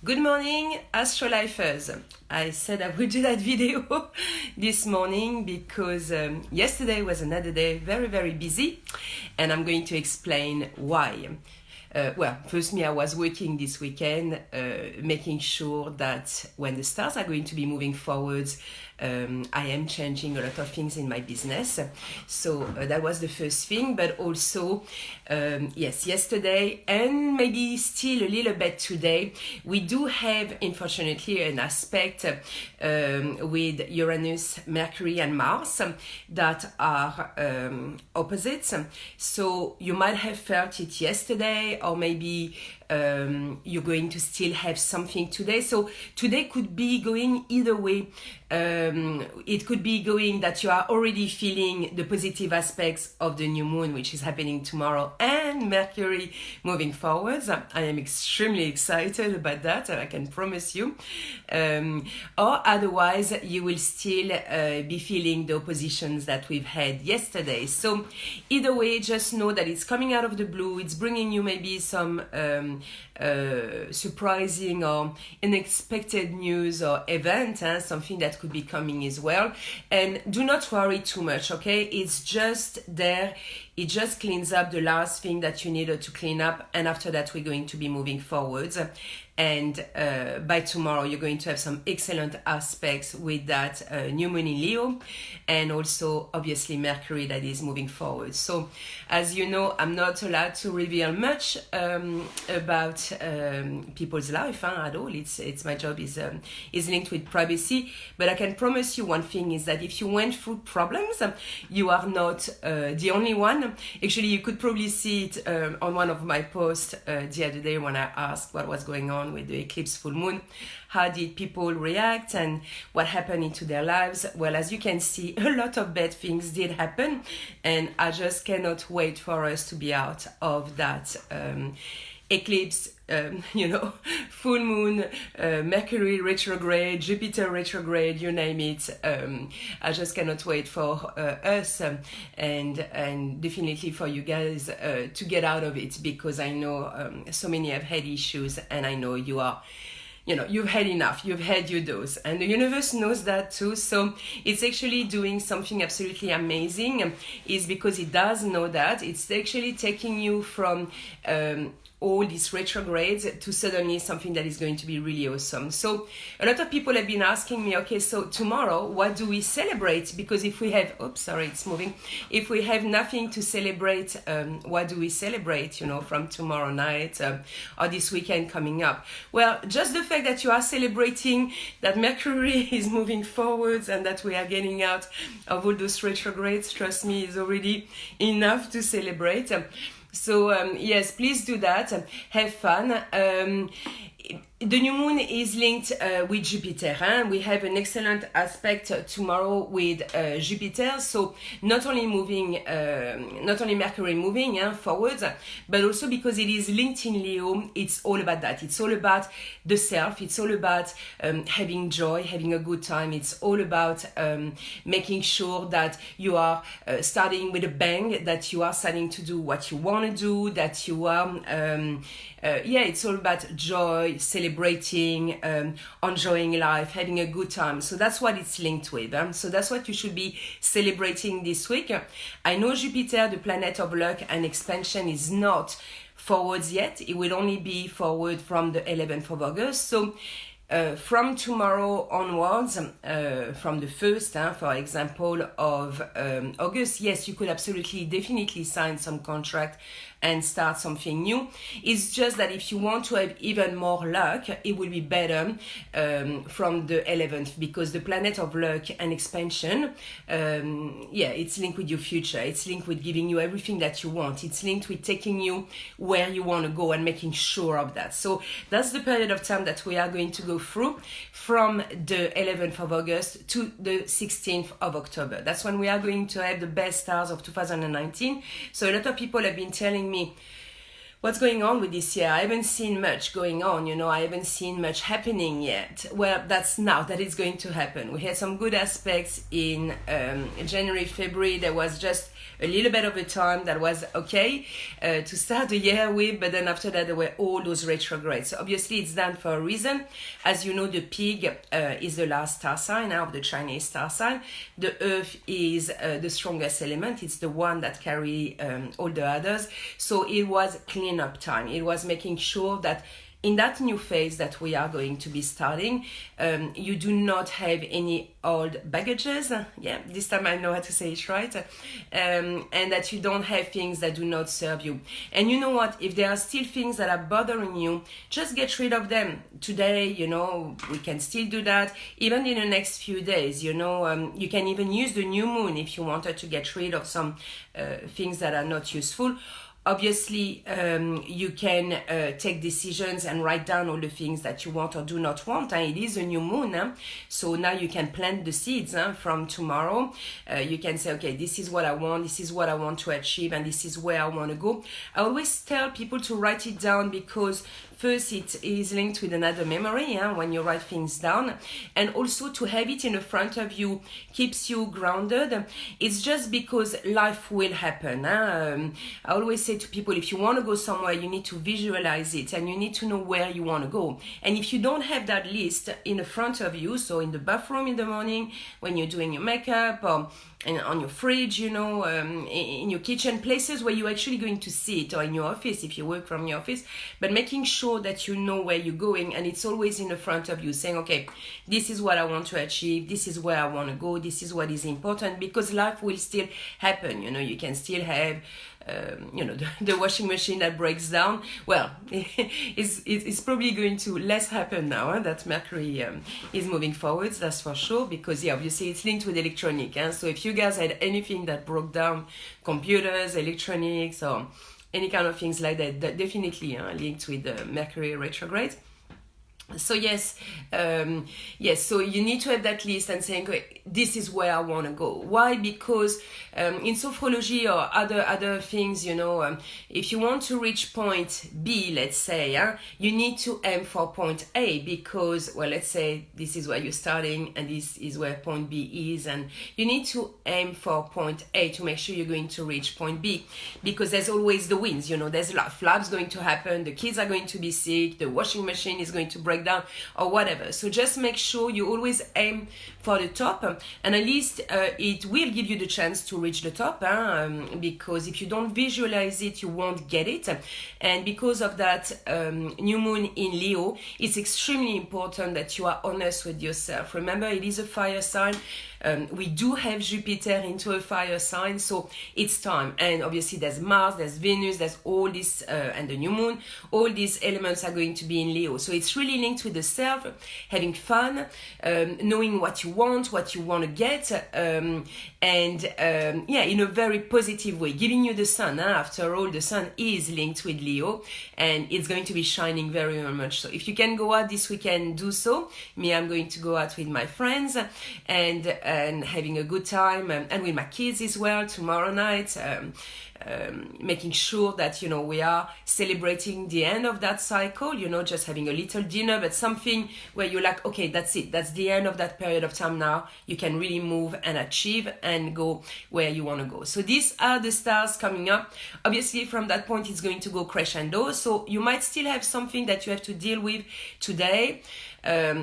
Good morning, Astrolifers. I said I would do that video this morning because yesterday was another day very, very busy, and I'm going to explain why. First, I was working this weekend, making sure that when the stars are going to be moving forwards, I am changing a lot of things in my business. So that was the first thing, but also, yesterday and maybe still a little bit today, we do have, unfortunately, an aspect with Uranus, Mercury, and Mars that are opposites. So you might have felt it yesterday, or maybe you're going to still have something today. So today could be going either way. It could be going that you are already feeling the positive aspects of the new moon, which is happening tomorrow, and Mercury moving forwards. I am extremely excited about that, I can promise you. Or otherwise, you will still be feeling the oppositions that we've had yesterday. So either way, just know that it's coming out of the blue. It's bringing you maybe some surprising or unexpected news or event, something that could be coming as well. And do not worry too much, okay? It's just there. It just cleans up the last thing that you needed to clean up, and after that we're going to be moving forwards. And by tomorrow you're going to have some excellent aspects with that new moon in Leo, and also obviously Mercury that is moving forward. So as you know, I'm not allowed to reveal much about people's life at all. It's my job is linked with privacy, but I can promise you one thing is that if you went through problems, you are not the only one. Actually, you could probably see it on one of my posts the other day when I asked what was going on with the eclipse full moon. How did people react and what happened into their lives? Well, as you can see, a lot of bad things did happen, and I just cannot wait for us to be out of that eclipse, full moon, Mercury retrograde, Jupiter retrograde, you name it. I just cannot wait for us and definitely for you guys to get out of it, because I know so many have had issues, and I know you are. You've had enough, you've had your dose, and the universe knows that too. So it's actually doing something absolutely amazing, is because it does know that. It's actually taking you from all these retrogrades to suddenly something that is going to be really awesome. So a lot of people have been asking me, okay, so tomorrow, what do we celebrate? Because if we have, if we have nothing to celebrate, what do we celebrate, from tomorrow night or this weekend coming up? Well, just the fact that you are celebrating that Mercury is moving forwards and that we are getting out of all those retrogrades, trust me, is already enough to celebrate. So yes, please do that. Have fun. The new moon is linked with Jupiter. We have an excellent aspect tomorrow with Jupiter. So not only Mercury moving forwards, but also because it is linked in Leo, it's all about that. It's all about the self. It's all about having joy, having a good time. It's all about making sure that you are starting with a bang, that you are starting to do what you want to do, that you are, it's all about joy, celebrating, enjoying life, having a good time. So that's what it's linked with. So that's what you should be celebrating this week. I know Jupiter, the planet of luck and expansion, is not forwards yet. It will only be forward from the 11th of August. So from tomorrow onwards, from the 1st, for example, of August, yes, you could absolutely, definitely sign some contract and start something new. It's just that if you want to have even more luck, it will be better from the 11th, because the planet of luck and expansion, it's linked with your future. It's linked with giving you everything that you want. It's linked with taking you where you want to go and making sure of that. So that's the period of time that we are going to go through from the 11th of August to the 16th of October. That's when we are going to have the best stars of 2019. So a lot of people have been telling me, What's going on with this year? I haven't seen much going on, I haven't seen much happening yet. Well, that's now that it's going to happen. We had some good aspects in January, February. There was just a little bit of a time that was okay to start the year with, but then after that there were all those retrogrades. So obviously it's done for a reason. As you know, the pig is the last star sign of the Chinese star sign. The earth is the strongest element. It's the one that carry all the others. So it was clean up time. It was making sure that in that new phase that we are going to be starting, you do not have any old baggages. Yeah, this time I know how to say it right. And that you don't have things that do not serve you. And you know what? If there are still things that are bothering you, just get rid of them. Today, we can still do that. Even in the next few days, you can even use the new moon if you wanted to get rid of some things that are not useful. Obviously, you can take decisions and write down all the things that you want or do not want. It is a new moon, so now you can plant the seeds from tomorrow. You can say, okay, this is what I want, this is what I want to achieve, and this is where I want to go. I always tell people to write it down because first, it is linked with another memory when you write things down. And also to have it in the front of you keeps you grounded. It's just because life will happen. I always say to people, if you want to go somewhere, you need to visualize it and you need to know where you want to go. And if you don't have that list in the front of you, so in the bathroom in the morning, when you're doing your makeup, or and on your fridge, in your kitchen, places where you're actually going to see it, or in your office if you work from your office, but making sure that you know where you're going and it's always in the front of you, saying, okay, this is what I want to achieve, this is where I want to go, this is what is important, because life will still happen. You can still have the washing machine that breaks down. Well, it's probably going to less happen now that Mercury is moving forwards, that's for sure, because obviously it's linked with electronic. So if you guys had anything that broke down, computers, electronics, or any kind of things like that, definitely linked with Mercury retrograde. So yes, so you need to have that list and saying, okay, this is where I want to go. Why? Because in sophrology or other things, if you want to reach point B, let's say, you need to aim for point A, because, well, let's say this is where you're starting and this is where point B is, and you need to aim for point A to make sure you're going to reach point B, because there's always the wins. There's a lot of floods going to happen, the kids are going to be sick, the washing machine is going to break down, or whatever. So just make sure you always aim for the top, and at least it will give you the chance to reach the top, because if you don't visualize it, you won't get it. And because of that new moon in Leo, it's extremely important that you are honest with yourself. Remember, it is a fire sign. We do have Jupiter into a fire sign, so it's time. And obviously there's Mars, there's Venus, there's all this, and the new moon, all these elements are going to be in Leo. So it's really linked with the self, having fun, knowing what you want to get, in a very positive way, giving you the sun. After all, the sun is linked with Leo, and it's going to be shining very, very much. So if you can go out this weekend, do so. Me, I'm going to go out with my friends and having a good time, and with my kids as well tomorrow night, making sure that we are celebrating the end of that cycle, just having a little dinner, but something where you're like, okay, that's it, that's the end of that period of time. Now you can really move and achieve and go where you want to go. So these are the stars coming up. Obviously from that point it's going to go crescendo, so you might still have something that you have to deal with today,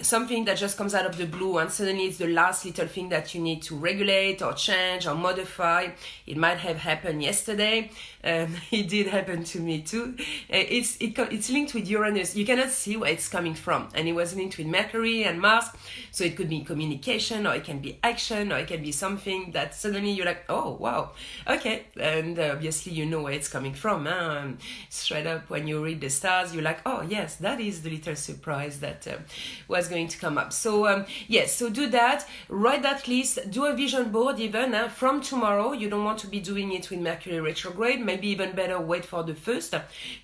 something that just comes out of the blue, and suddenly it's the last little thing that you need to regulate or change or modify. It might have happened yesterday. It did happen to me too. It's linked with Uranus. You cannot see where it's coming from, and it was linked with Mercury and Mars. So it could be communication, or it can be action, or it can be something that suddenly you're like, oh wow, okay. And obviously you know where it's coming from. Straight up, when you read the stars, you're like, oh yes, that is the little surprise that was going to come up. So yes, so do that, write that list, do a vision board even from tomorrow. You don't want to be doing it with Mercury retrograde. Maybe even better wait for the first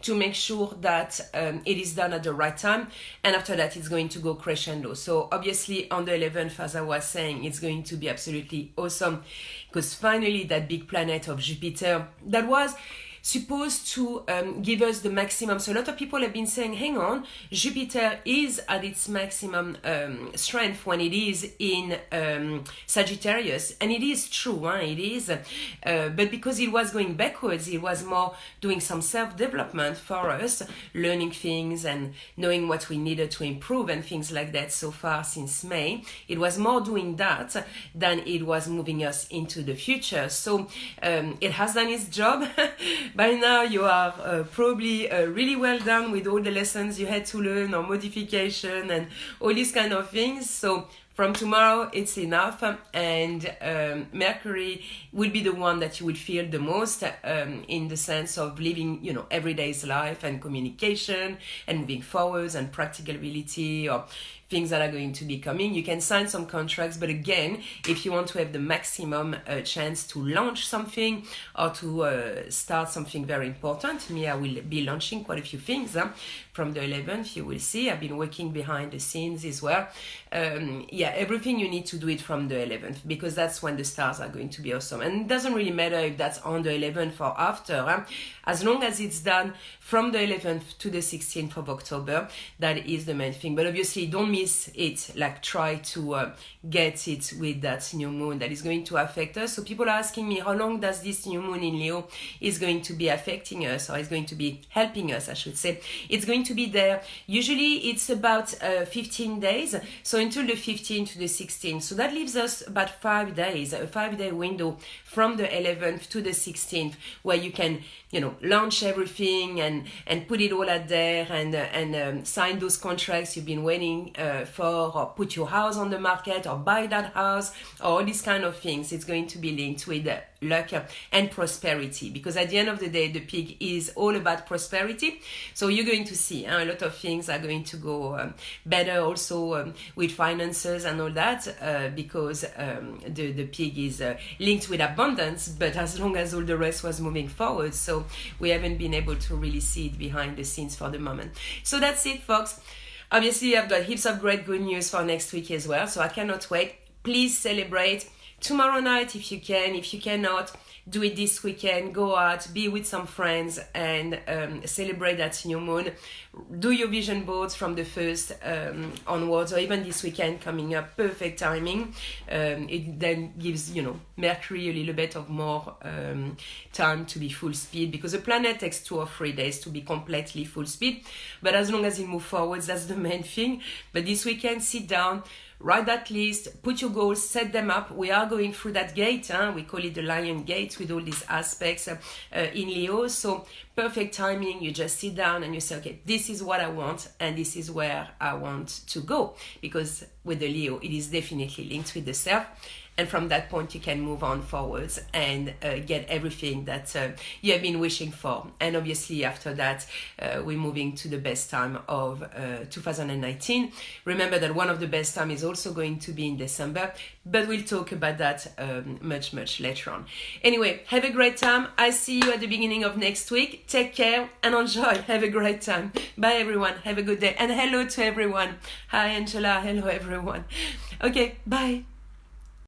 to make sure that it is done at the right time, and after that it's going to go crescendo. So obviously on the 11th, as I was saying, it's going to be absolutely awesome, because finally that big planet of Jupiter that was supposed to give us the maximum. So a lot of people have been saying, hang on, Jupiter is at its maximum strength when it is in Sagittarius. And it is true, huh? It is. But because it was going backwards, it was more doing some self-development for us, learning things and knowing what we needed to improve and things like that. So far since May, it was more doing that than it was moving us into the future. So it has done its job. By now you are probably really well done with all the lessons you had to learn or modification and all these kind of things. So from tomorrow, it's enough, and Mercury will be the one that you will feel the most in the sense of living, everyday's life and communication and moving forwards and practicability or things that are going to be coming. You can sign some contracts, but again, if you want to have the maximum chance to launch something or to start something very important, I will be launching quite a few things from the 11th. You will see I've been working behind the scenes as well. Everything you need to do it from the 11th, because that's when the stars are going to be awesome. And it doesn't really matter if that's on the 11th or after, as long as it's done from the 11th to the 16th of October. That is the main thing. But obviously don't miss it, like try to get it with that new moon that is going to affect us. So people are asking me, how long does this new moon in Leo is going to be affecting us, or is going to be helping us, I should say. It's going to be there. Usually it's about 15 days. So until the 15th to the 16th. So that leaves us about 5 days, a 5-day window from the 11th to the 16th, where you can, launch everything and put it all out there and sign those contracts you've been waiting for, or put your house on the market, or buy that house, or all these kind of things. It's going to be linked with luck and prosperity, because at the end of the day, the pig is all about prosperity. So you're going to see a lot of things are going to go better also with finances and all that, because the pig is linked with abundance, but as long as all the rest was moving forward. So we haven't been able to really see it behind the scenes for the moment. So that's it, folks. Obviously, I've got heaps of great good news for next week as well, so I cannot wait. Please celebrate tomorrow night if you can. If you cannot, do it this weekend. Go out, be with some friends, and celebrate that new moon. Do your vision boards from the 1st onwards, or even this weekend coming up. Perfect timing. It then gives, Mercury a little bit of more time to be full speed, because the planet takes 2 or 3 days to be completely full speed. But as long as it moves forwards, that's the main thing. But this weekend, sit down, write that list, put your goals, set them up. We are going through that gate. We call it the Lion Gate, with all these aspects in Leo. So perfect timing. You just sit down and you say, okay, this is what I want, and this is where I want to go. Because with the Leo, it is definitely linked with the self. And from that point, you can move on forwards and get everything that you have been wishing for. And obviously, after that, we're moving to the best time of 2019. Remember that one of the best time is also going to be in December, but we'll talk about that much, much later on. Anyway, have a great time. I see you at the beginning of next week. Take care and enjoy. Have a great time. Bye, everyone. Have a good day. And hello to everyone. Hi, Angela. Hello, everyone. Okay, bye.